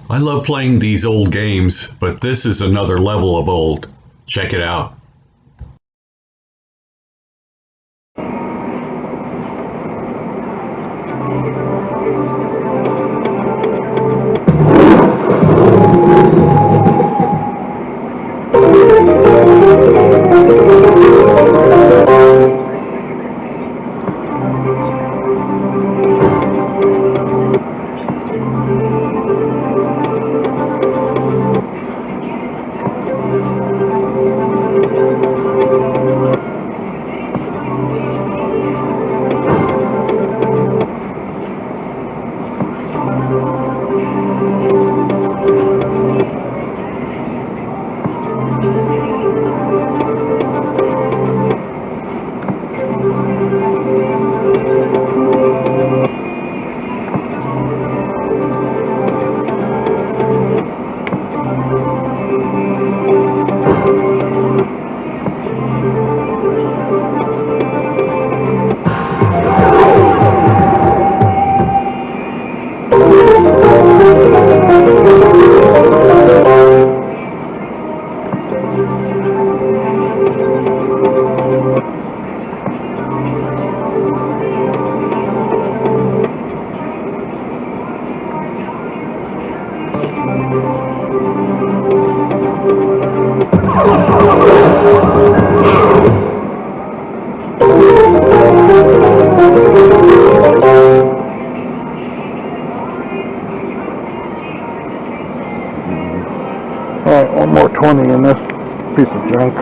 I love playing these old games, but this is another level of old. Check it out. Alright, one more 20 in this piece of junk.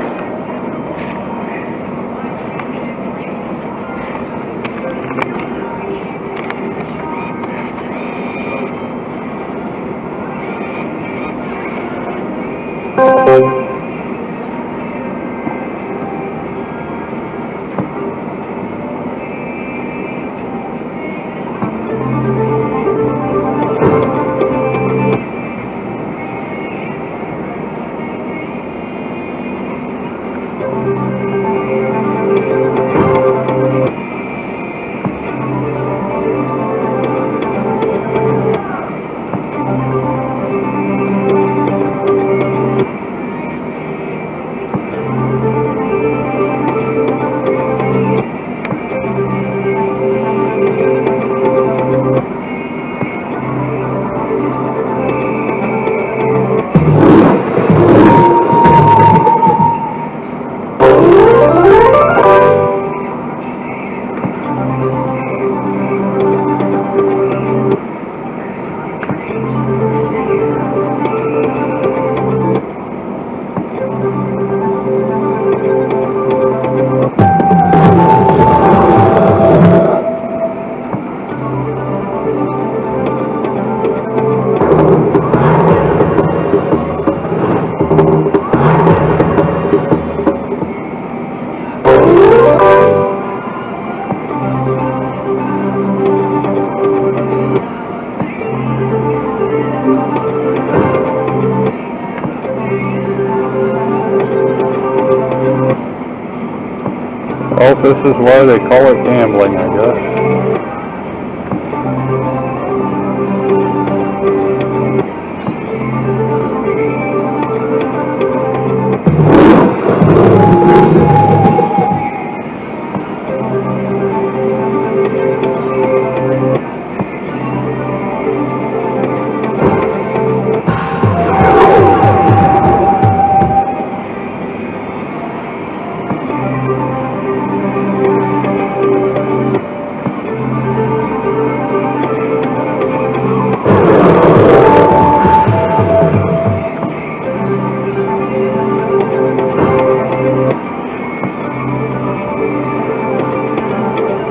Well, this is why they call it gambling, I guess.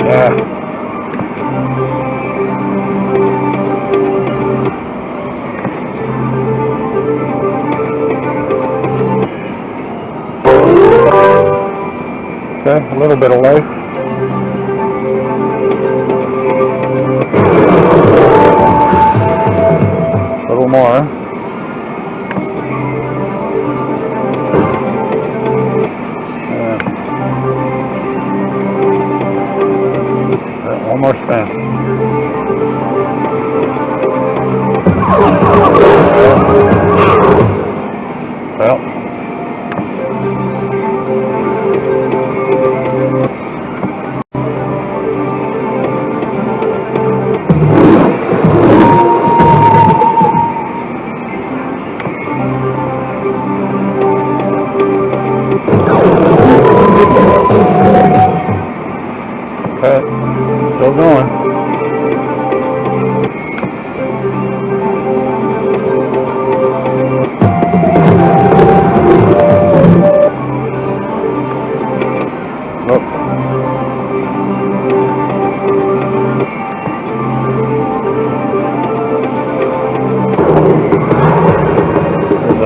Yeah. Okay, a little bit of life. A little more. One more spin.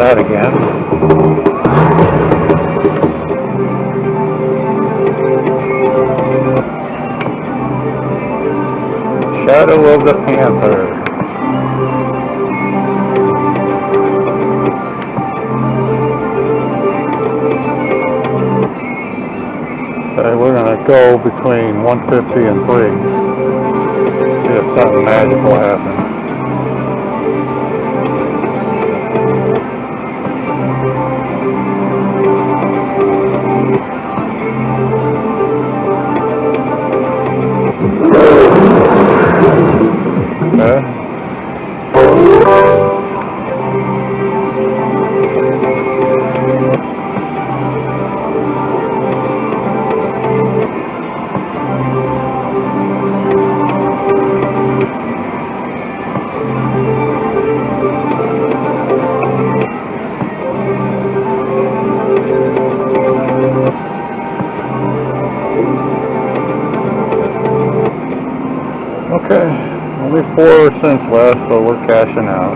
that again. Shadow of the Panther. Okay, we're going to go between 150 and 3. See if something magical happens. Okay. Okay, only 4 cents left, so we're cashing out.